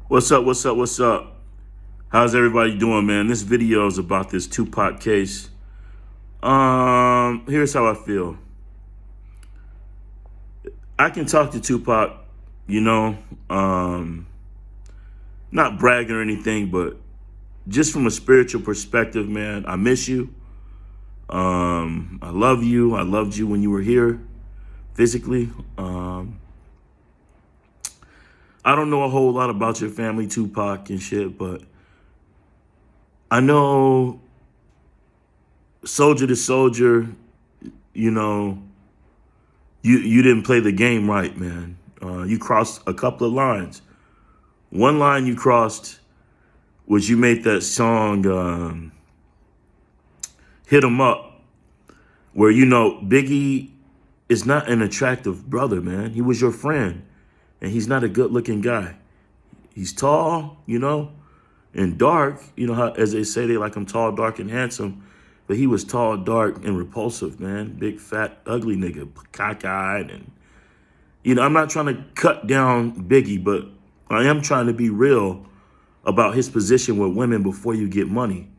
What's up? What's up? What's up? How's everybody doing, man? This video is about this Tupac case. Here's how I feel. I can talk to Tupac, you know, not bragging or anything, but just from a spiritual perspective, man, I miss you. I love you. I loved you when you were here physically. I don't know a whole lot about your family, Tupac and shit, but I know soldier to soldier, you know, you didn't play the game right, man. You crossed a couple of lines. One line you crossed was you made that song, Hit 'Em Up, where, you know, Biggie is not an attractive brother, man. He was your friend, and he's not a good-looking guy. He's tall, you know, and dark, you know, how, as they say, they like him tall, dark, and handsome. But he was tall, dark, and repulsive, man. Big, fat, ugly nigga, cockeyed. And, you know, I'm not trying to cut down Biggie, but I am trying to be real about his position with women before you get money.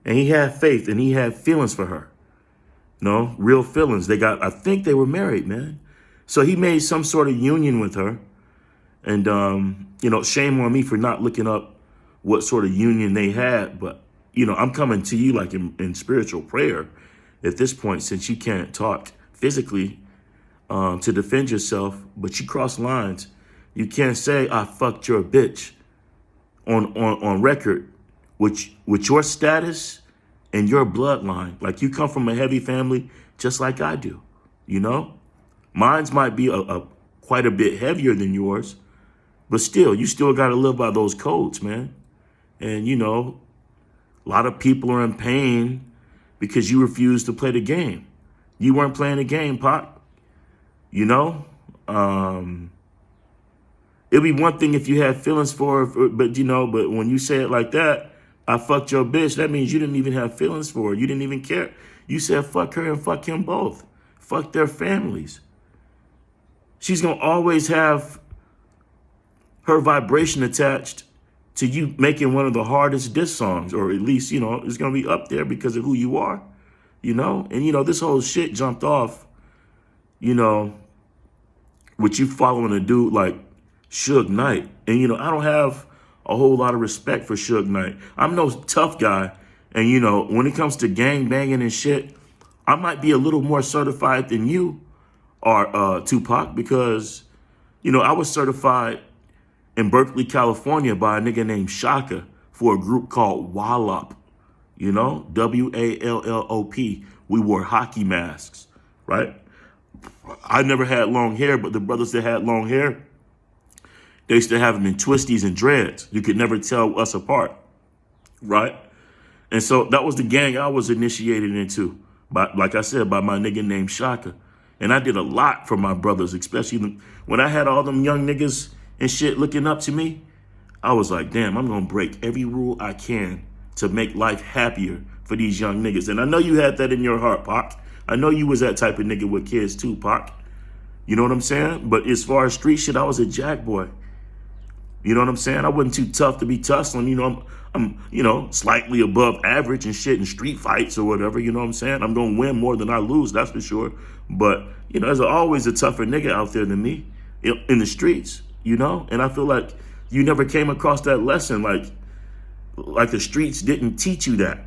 And he had faith, and he had feelings for her. No, real feelings. I think they were married, man. So he made some sort of union with her. And, you know, shame on me for not looking up what sort of union they had. But, you know, I'm coming to you like in spiritual prayer at this point, since you can't talk physically to defend yourself, but you cross lines. You can't say, I fucked your bitch on record with your status and your bloodline. Like, you come from a heavy family just like I do, you know? Mine's might be a quite a bit heavier than yours, but still, you still got to live by those codes, man. And, you know, a lot of people are in pain because you refused to play the game. You weren't playing the game, Pac. You know? It'd be one thing if you had feelings for her, but, you know, but when you say it like that, I fucked your bitch, that means you didn't even have feelings for her. You didn't even care. You said fuck her and fuck him both. Fuck their families. She's going to always have her vibration attached to you making one of the hardest diss songs, or at least, you know, it's going to be up there because of who you are, you know? And, you know, this whole shit jumped off, you know, with you following a dude like Suge Knight. And, you know, I don't have a whole lot of respect for Suge Knight. I'm no tough guy. And, you know, when it comes to gang banging and shit, I might be a little more certified than you are, Tupac, because, you know, I was certified in Berkeley, California by a nigga named Shaka for a group called Wallop, you know, WALLOP. We wore hockey masks, right? I never had long hair, but the brothers that had long hair, they used to have them in twisties and dreads. You could never tell us apart, right? And so that was the gang I was initiated into, by, like I said, by my nigga named Shaka. And I did a lot for my brothers, especially when I had all them young niggas and shit looking up to me. I was like, damn, I'm going to break every rule I can to make life happier for these young niggas. And I know you had that in your heart, Pac. I know you was that type of nigga with kids too, Pac. You know what I'm saying? But as far as street shit, I was a jack boy. You know what I'm saying? I wasn't too tough to be tussling. You know, I'm you know, slightly above average and shit in street fights or whatever. You know what I'm saying? I'm going to win more than I lose, that's for sure. But, you know, there's always a tougher nigga out there than me in the streets, you know? And I feel like you never came across that lesson. Like the streets didn't teach you that.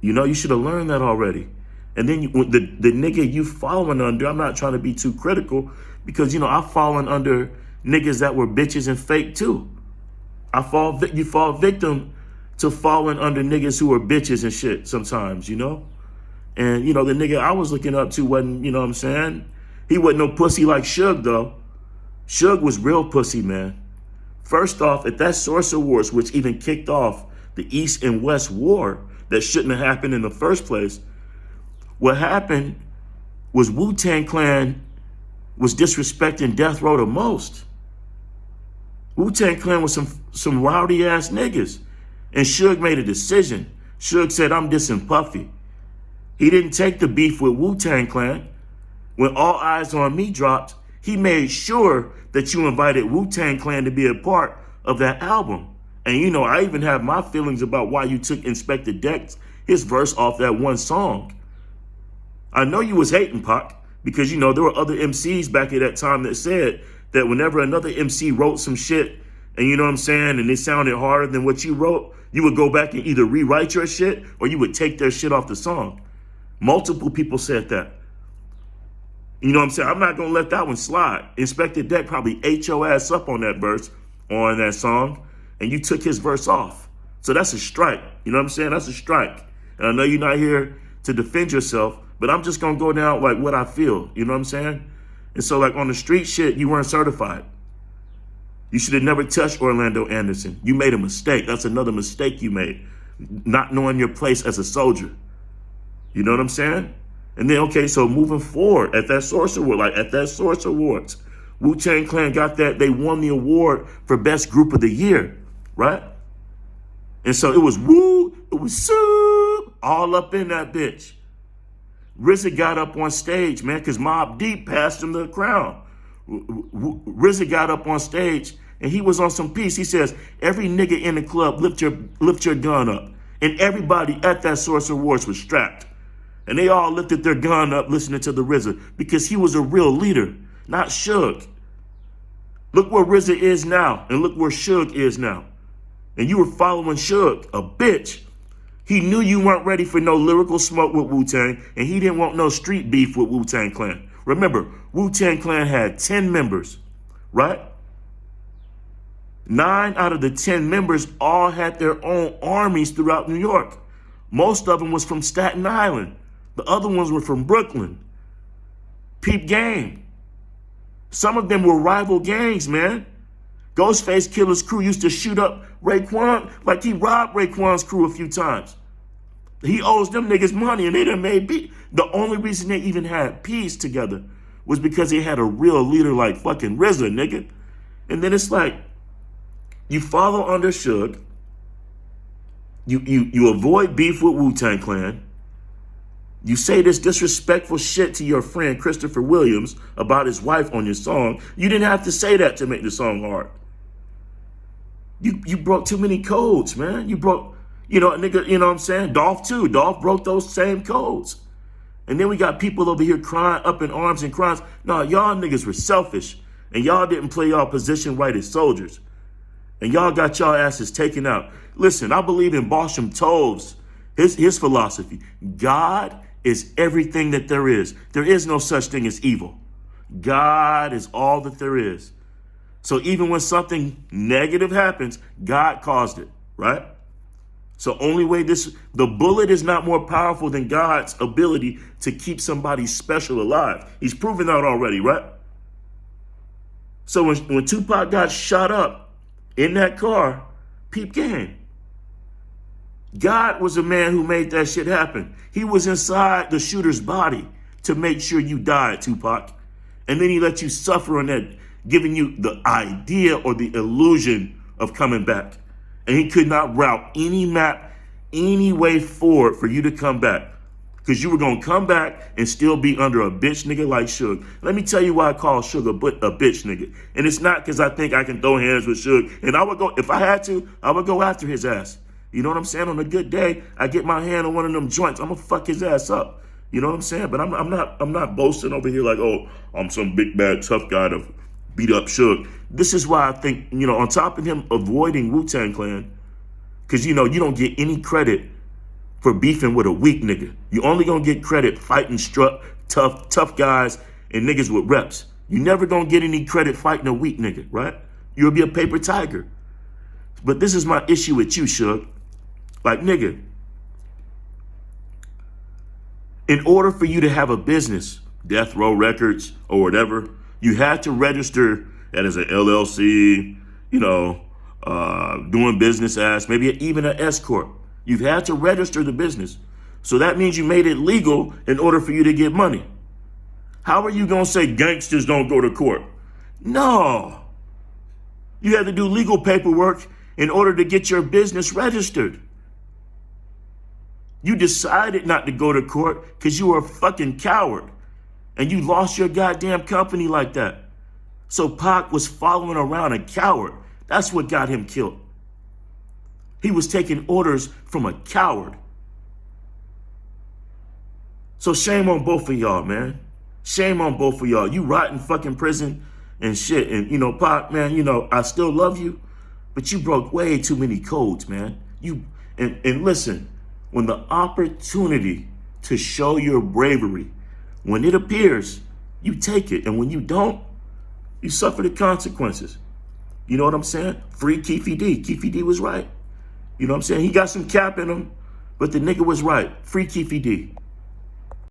You know, you should have learned that already. And then the nigga you following under, I'm not trying to be too critical because, you know, I've fallen under niggas that were bitches and fake too. You fall victim to falling under niggas who are bitches and shit sometimes, you know? And, you know, the nigga I was looking up to wasn't, you know what I'm saying? He wasn't no pussy like Suge, though. Suge was real pussy, man. First off, at that Source Awards, which even kicked off the East and West War that shouldn't have happened in the first place, what happened was Wu-Tang Clan was disrespecting Death Row the most. Wu-Tang Clan was some rowdy-ass niggas. And Suge made a decision. Suge said, I'm dissing Puffy. He didn't take the beef with Wu-Tang Clan. When All Eyes on Me dropped, he made sure that you invited Wu-Tang Clan to be a part of that album. And you know, I even have my feelings about why you took Inspector Deck's his verse off that one song. I know you was hating, Pac, because you know there were other MCs back at that time that said that whenever another MC wrote some shit, and you know what I'm saying, and it sounded harder than what you wrote, you would go back and either rewrite your shit or you would take their shit off the song. Multiple people said that. You know what I'm saying? I'm not gonna let that one slide. Inspector Deck probably ate your ass up on that verse, on that song, and you took his verse off. So that's a strike. You know what I'm saying? That's a strike. And I know you're not here to defend yourself, but I'm just gonna go down like what I feel. You know what I'm saying? And so like on the street shit, you weren't certified. You should have never touched Orlando Anderson. You made a mistake. That's another mistake you made. Not knowing your place as a soldier. You know what I'm saying? And then, okay, so moving forward at that Source Award, like at that Source Awards, Wu-Tang Clan got that, they won the award for Best Group of the Year, right? And so it was Woo, it was Sue, all up in that bitch. RZA got up on stage, man, because Mobb Deep passed him the crown. RZA got up on stage and he was on some piece. He says, every nigga in the club, lift your gun up. And everybody at that Source Awards was strapped. And they all lifted their gun up listening to the RZA because he was a real leader, not Suge. Look where RZA is now and look where Suge is now. And you were following Suge, a bitch. He knew you weren't ready for no lyrical smoke with Wu-Tang, and he didn't want no street beef with Wu-Tang Clan. Remember, Wu-Tang Clan had 10 members, right? 9 out of the 10 members all had their own armies throughout New York. Most of them was from Staten Island. The other ones were from Brooklyn. Peep game. Some of them were rival gangs, man. Ghostface Killer's crew used to shoot up Raekwon like he robbed Raekwon's crew a few times. He owes them niggas money and they done made beat. The only reason they even had peace together was because they had a real leader like fucking RZA, nigga. And then it's like, you follow under Suge, you avoid beef with Wu-Tang Clan, you say this disrespectful shit to your friend Christopher Williams about his wife on your song. You didn't have to say that to make the song hard. You broke too many codes, man. You broke, you know, nigga, you know what I'm saying? Dolph too. Dolph broke those same codes. And then we got people over here crying up in arms and crying. No, y'all niggas were selfish. And y'all didn't play y'all position right as soldiers. And y'all got y'all asses taken out. Listen, I believe in Barsham Tov's, his philosophy. God is everything that there is. There is no such thing as evil. God is all that there is. So even when something negative happens, God caused it, right? So only way the bullet is not more powerful than God's ability to keep somebody special alive. He's proven that already, right? So when Tupac got shot up in that car, peep game. God was a man who made that shit happen. He was inside the shooter's body to make sure you died, Tupac. And then he let you suffer on that, giving you the idea or the illusion of coming back. And he could not route any map, any way forward for you to come back. Because you were going to come back and still be under a bitch nigga like Suge. Let me tell you why I call Suge a bitch nigga. And it's not because I think I can throw hands with Suge. And I would go, if I had to, I would go after his ass. You know what I'm saying? On a good day, I get my hand on one of them joints, I'm going to fuck his ass up. You know what I'm saying? But I'm not boasting over here like, oh, I'm some big bad tough guy to beat up Suge. This is why I think, you know, on top of him avoiding Wu-Tang Clan, because, you know, you don't get any credit for beefing with a weak nigga. You only gonna get credit fighting tough guys and niggas with reps. You never gonna get any credit fighting a weak nigga, right? You'll be a paper tiger. But this is my issue with you, Suge. Like, nigga, in order for you to have a business, Death Row Records or whatever, you had to register that as an LLC, you know, doing business as maybe even an S Corp. You've had to register the business. So that means you made it legal in order for you to get money. How are you going to say gangsters don't go to court? No. You had to do legal paperwork in order to get your business registered. You decided not to go to court because you were a fucking coward. And you lost your goddamn company like that. So Pac was following around a coward. That's what got him killed. He was taking orders from a coward. So shame on both of y'all, man. Shame on both of y'all. You rot in fucking prison and shit. And, you know, Pac, man, you know, I still love you, but you broke way too many codes, man. And listen, when the opportunity to show your bravery, when it appears, you take it. And when you don't, you suffer the consequences. You know what I'm saying? Free Keefe D. Keefe D was right. You know what I'm saying? He got some cap in him, but the nigga was right. Free Keefe D.